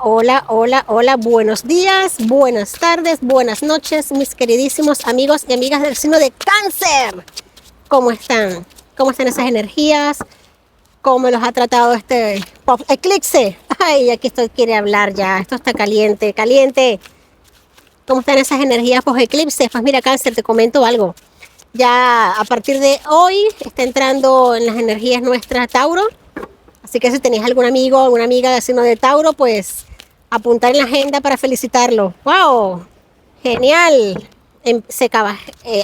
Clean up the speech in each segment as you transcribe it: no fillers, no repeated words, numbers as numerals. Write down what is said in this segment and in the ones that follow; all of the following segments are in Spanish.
Hola, hola, hola, buenos días, buenas tardes, buenas noches, mis queridísimos amigos y amigas del signo de Cáncer. ¿Cómo están? ¿Cómo están esas energías? ¿Cómo los ha tratado este eclipse? Ay, aquí esto quiere hablar ya, esto está caliente, caliente. ¿Cómo están esas energías post-eclipse? Pues mira, Cáncer, te comento algo. Ya a partir de hoy está entrando en las energías nuestras Tauro. Así que si tenéis algún amigo o alguna amiga del signo de Tauro, pues apuntar en la agenda para felicitarlo. ¡Wow! Genial. Se acaba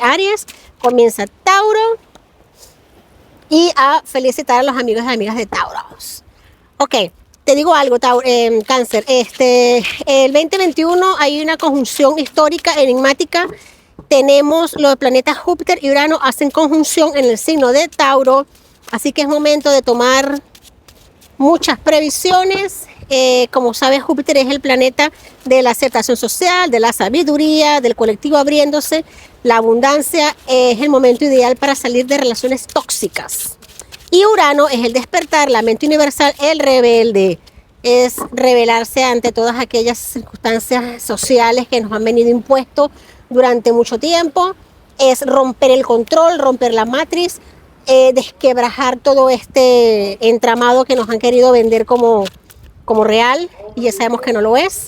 Aries, comienza Tauro y a felicitar a los amigos y amigas de Tauro. Ok, te digo algo, Cáncer. El 2021 hay una conjunción histórica, enigmática. Tenemos los planetas Júpiter y Urano hacen conjunción en el signo de Tauro. Así que es momento de tomar muchas previsiones. Como sabes, Júpiter es el planeta de la aceptación social, de la sabiduría, del colectivo abriéndose. La abundancia es el momento ideal para salir de relaciones tóxicas. Y Urano es el despertar, la mente universal, el rebelde. Es rebelarse ante todas aquellas circunstancias sociales que nos han venido impuestos durante mucho tiempo. Es romper el control, romper la matriz, desquebrajar todo este entramado que nos han querido vender como real y ya sabemos que no lo es.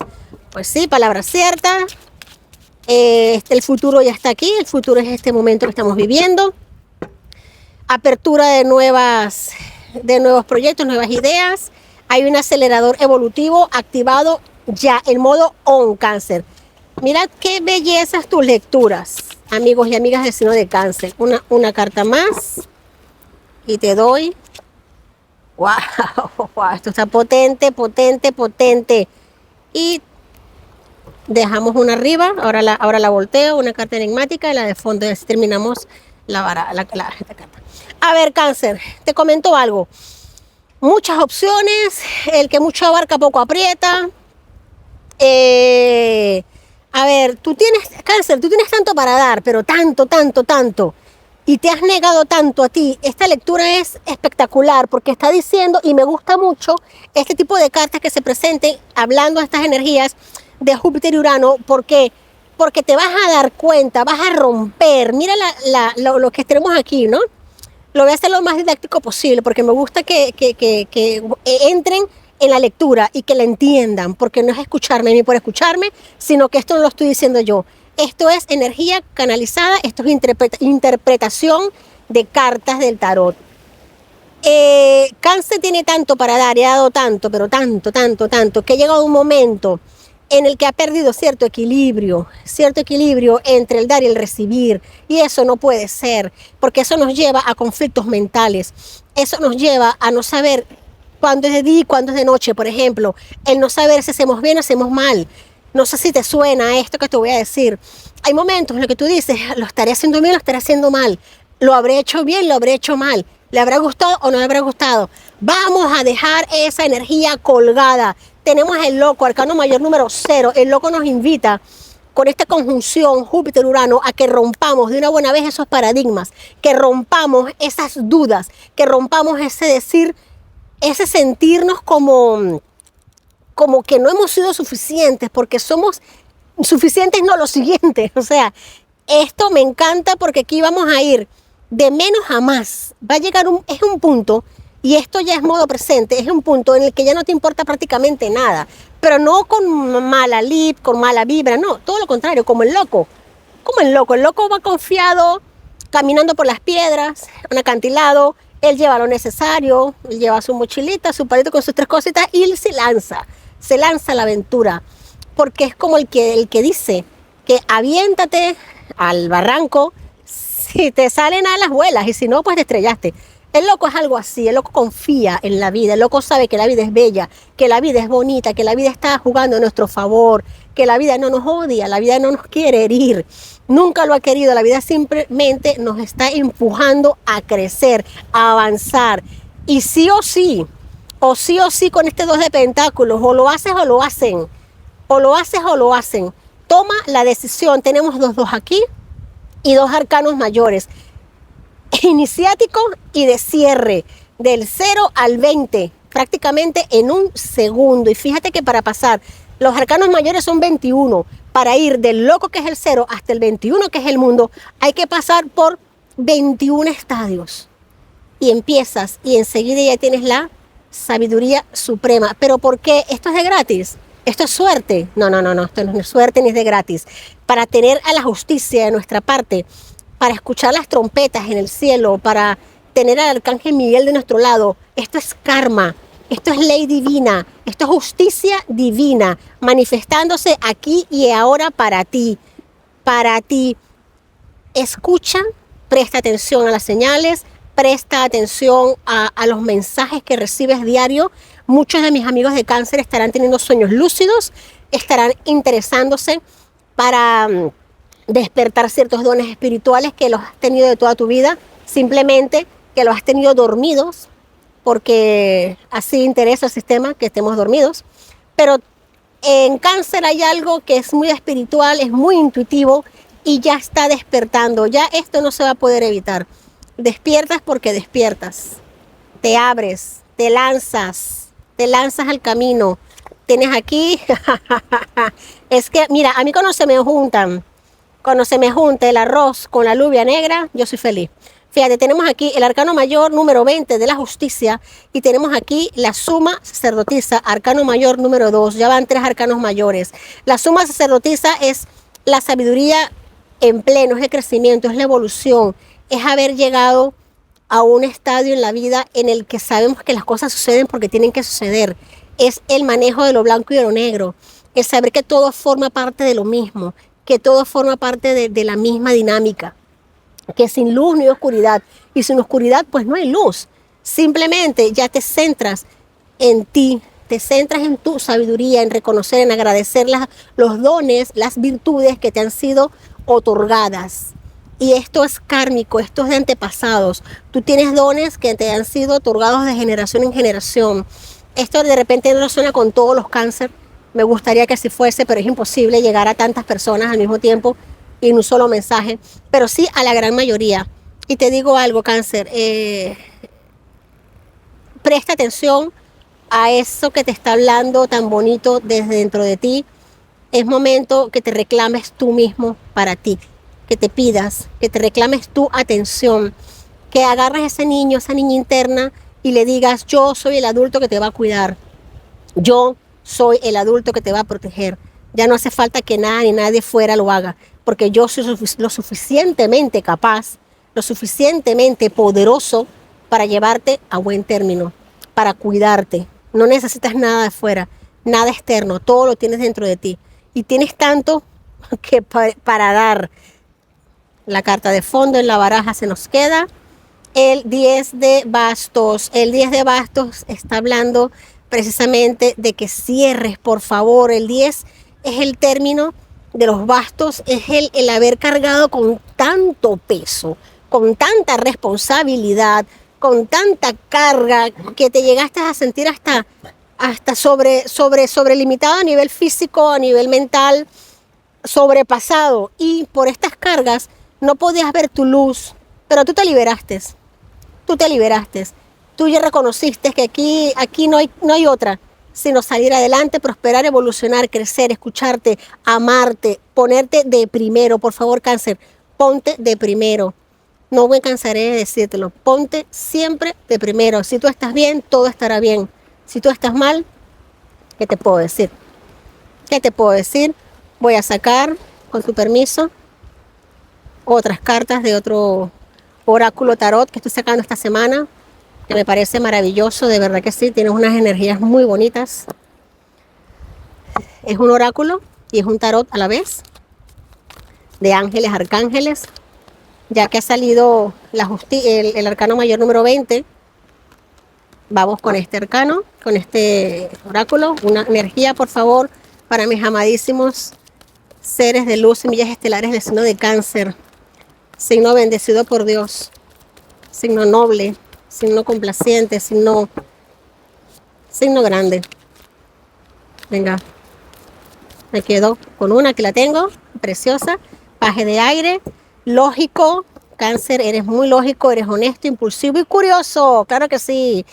Pues sí, palabra cierta. El futuro ya está aquí, el futuro es este momento que estamos viviendo. Apertura de nuevos proyectos, nuevas ideas. Hay un acelerador evolutivo activado ya en modo on, Cáncer. Mirad qué bellezas tus lecturas, amigos y amigas del signo de Cáncer. Una carta más. Y te doy, wow, esto está potente, potente, potente. Y dejamos una arriba, ahora la volteo, una carta enigmática y la de fondo. Y así terminamos esta carta. A ver, Cáncer, te comento algo. Muchas opciones, el que mucho abarca poco aprieta. A ver, Cáncer, tú tienes tanto para dar, pero tanto, tanto, tanto. Y te has negado tanto a ti. Esta lectura es espectacular porque está diciendo, y me gusta mucho este tipo de cartas que se presenten hablando de estas energías de Júpiter y Urano, porque te vas a dar cuenta, vas a romper. Mira lo que tenemos aquí, ¿no? Lo voy a hacer lo más didáctico posible porque me gusta que entren en la lectura y que la entiendan, porque no es escucharme ni por escucharme, sino que esto no lo estoy diciendo yo. Esto es energía canalizada, esto es interpretación de cartas del tarot. Cáncer tiene tanto para dar y ha dado tanto, pero tanto, tanto, tanto, que ha llegado un momento en el que ha perdido cierto equilibrio entre el dar y el recibir. Y eso no puede ser, porque eso nos lleva a conflictos mentales. Eso nos lleva a no saber cuándo es de día y cuándo es de noche, por ejemplo. El no saber si hacemos bien o hacemos mal. No sé si te suena esto que te voy a decir. Hay momentos en los que tú dices, lo estaré haciendo bien, lo estaré haciendo mal. Lo habré hecho bien, lo habré hecho mal. ¿Le habrá gustado o no le habrá gustado? Vamos a dejar esa energía colgada. Tenemos el loco, arcano mayor número 0. El loco nos invita con esta conjunción Júpiter-Urano a que rompamos de una buena vez esos paradigmas, que rompamos esas dudas, que rompamos ese decir, ese sentirnos como que no hemos sido suficientes, porque somos suficientes, no lo siguiente. O sea, esto me encanta porque aquí vamos a ir de menos a más. Va a llegar es un punto, y esto ya es modo presente, es un punto en el que ya no te importa prácticamente nada, pero no con mala lip, con mala vibra, no, todo lo contrario, como el loco. El loco va confiado, caminando por las piedras, un acantilado. Él lleva lo necesario, él lleva su mochilita, su palito con sus 3 cositas y él se lanza a la aventura, porque es como el que dice que aviéntate al barranco, si te salen a las vuelas y si no, pues te estrellaste. El loco es algo así, el loco confía en la vida, el loco sabe que la vida es bella, que la vida es bonita, que la vida está jugando a nuestro favor, que la vida no nos odia, la vida no nos quiere herir, nunca lo ha querido, la vida simplemente nos está empujando a crecer, a avanzar. Y sí o sí con este 2 de pentáculos, o lo haces o lo hacen, o lo haces o lo hacen. Toma la decisión, tenemos 2 aquí y 2 arcanos mayores, iniciático y de cierre, del 0 al 20, prácticamente en un segundo. Y fíjate que para pasar, los arcanos mayores son 21. Para ir del loco que es el 0 hasta el 21 que es el mundo, hay que pasar por 21 estadios. Y empiezas y enseguida ya tienes la sabiduría suprema. ¿Pero por qué? ¿Esto es de gratis? ¿Esto es suerte? No, esto no es suerte ni es de gratis. Para tener a la justicia de nuestra parte, para escuchar las trompetas en el cielo, para tener al arcángel Miguel de nuestro lado, esto es karma, esto es ley divina, esto es justicia divina, manifestándose aquí y ahora para ti. Para ti. Escucha, presta atención a las señales, presta atención a los mensajes que recibes diario. Muchos de mis amigos de cáncer estarán teniendo sueños lúcidos, estarán interesándose para despertar ciertos dones espirituales que los has tenido de toda tu vida, simplemente que los has tenido dormidos, porque así interesa el sistema que estemos dormidos. Pero en cáncer hay algo que es muy espiritual, es muy intuitivo y ya está despertando. Ya esto no se va a poder evitar. Despiertas porque despiertas. Te abres, te lanzas al camino. Tienes aquí, es que mira, a mí cuando se me junta el arroz con la alubia negra, yo soy feliz. Fíjate, tenemos aquí el arcano mayor número 20 de la justicia y tenemos aquí la suma sacerdotisa, arcano mayor número 2. Ya van 3 arcanos mayores. La suma sacerdotisa es la sabiduría en pleno, es el crecimiento, es la evolución, es haber llegado a un estadio en la vida en el que sabemos que las cosas suceden porque tienen que suceder. Es el manejo de lo blanco y de lo negro, el saber que todo forma parte de lo mismo, que todo forma parte de la misma dinámica, que sin luz no hay oscuridad, y sin oscuridad pues no hay luz. Simplemente ya te centras en ti, te centras en tu sabiduría, en reconocer, en agradecer los dones, las virtudes que te han sido otorgadas. Y esto es kármico, esto es de antepasados. Tú tienes dones que te han sido otorgados de generación en generación. Esto de repente no suena con todos los cáncer. Me gustaría que así fuese, pero es imposible llegar a tantas personas al mismo tiempo y en un solo mensaje. Pero sí a la gran mayoría. Y te digo algo, cáncer. Presta atención a eso que te está hablando tan bonito desde dentro de ti. Es momento que te reclames tú mismo para ti. Que te pidas, que te reclames tu atención. Que agarres a ese niño, esa niña interna y le digas, yo soy el adulto que te va a cuidar. Yo soy el adulto que te va a proteger. Ya no hace falta que nada ni nadie fuera lo haga, porque yo soy lo suficientemente capaz, lo suficientemente poderoso para llevarte a buen término, para cuidarte. No necesitas nada de fuera, nada externo, todo lo tienes dentro de ti. Y tienes tanto que para dar. La carta de fondo en la baraja se nos queda el 10 de bastos. El 10 de bastos está hablando precisamente de que cierres, por favor. El 10 es el término de los bastos, es el haber cargado con tanto peso, con tanta responsabilidad, con tanta carga, que te llegaste a sentir hasta sobrelimitado a nivel físico, a nivel mental, sobrepasado. Y por estas cargas no podías ver tu luz, pero tú te liberaste. Tú ya reconociste que aquí no hay otra, sino salir adelante, prosperar, evolucionar, crecer, escucharte, amarte, ponerte de primero. Por favor, cáncer, ponte de primero. No me cansaré de decírtelo, ponte siempre de primero. Si tú estás bien, todo estará bien. Si tú estás mal, ¿qué te puedo decir? Voy a sacar, con tu permiso, otras cartas de otro oráculo tarot que estoy sacando esta semana, que me parece maravilloso, de verdad que sí, tiene unas energías muy bonitas. Es un oráculo y es un tarot a la vez, de ángeles, arcángeles, ya que ha salido el arcano mayor número 20, vamos con este arcano, con este oráculo. Una energía, por favor, para mis amadísimos seres de luz, semillas estelares del signo de cáncer. Signo bendecido por Dios, signo noble, signo complaciente, signo grande. Venga, me quedo con una que la tengo, preciosa, paje de aire, lógico. Cáncer, eres muy lógico, eres honesto, impulsivo y curioso, claro que sí.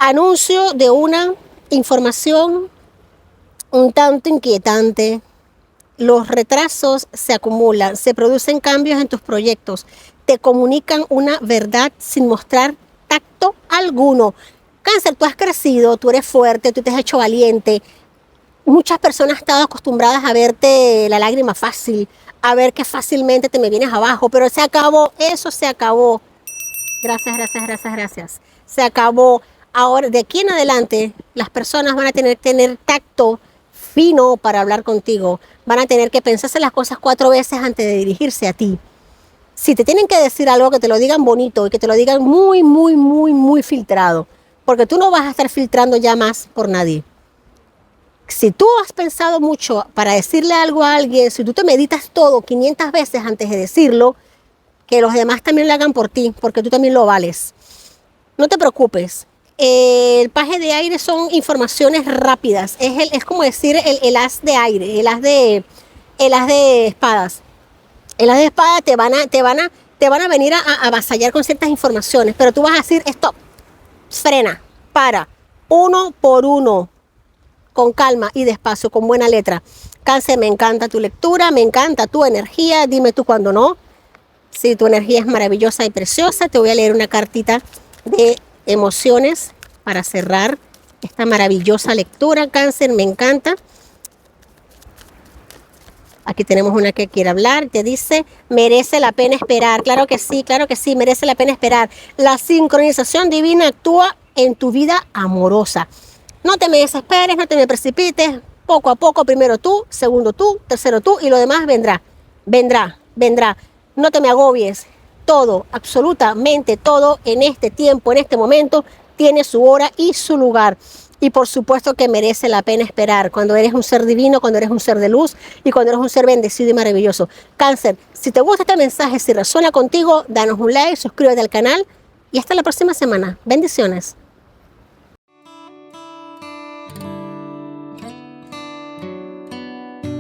Anuncio de una información un tanto inquietante. Los retrasos se acumulan, se producen cambios en tus proyectos, te comunican una verdad sin mostrar tacto alguno. Cáncer, tú has crecido, tú eres fuerte, tú te has hecho valiente. Muchas personas han estado acostumbradas a verte la lágrima fácil, a ver que fácilmente te me vienes abajo, pero se acabó, eso se acabó. Gracias, gracias, gracias, gracias. Se acabó. Ahora, de aquí en adelante, las personas van a tener tacto fino para hablar contigo. Van a tener que pensarse las cosas 4 veces antes de dirigirse a ti. Si te tienen que decir algo, que te lo digan bonito y que te lo digan muy, muy, muy, muy filtrado. Porque tú no vas a estar filtrando ya más por nadie. Si tú has pensado mucho para decirle algo a alguien, si tú te meditas todo 500 veces antes de decirlo, que los demás también lo hagan por ti, porque tú también lo vales. No te preocupes. El paje de aire son informaciones rápidas. Es como decir el as de aire, el as de espadas. El as de espadas te van a venir a avasallar con ciertas informaciones, pero tú vas a decir, stop, frena, para, uno por uno, con calma y despacio, con buena letra. Cáncer, me encanta tu lectura, me encanta tu energía, dime tú cuándo no. Si tu energía es maravillosa y preciosa, te voy a leer una cartita de emociones para cerrar esta maravillosa lectura. Cáncer, me encanta. Aquí tenemos una que quiere hablar, te dice, merece la pena esperar. Claro que sí, merece la pena esperar. La sincronización divina actúa en tu vida amorosa. No te me desesperes, no te me precipites, poco a poco, primero tú, segundo tú, tercero tú y lo demás vendrá, vendrá, vendrá. No te me agobies, todo, absolutamente todo en este tiempo, en este momento, tiene su hora y su lugar. Y por supuesto que merece la pena esperar cuando eres un ser divino, cuando eres un ser de luz y cuando eres un ser bendecido y maravilloso. Cáncer, si te gusta este mensaje, si resuena contigo, danos un like, suscríbete al canal y hasta la próxima semana. Bendiciones.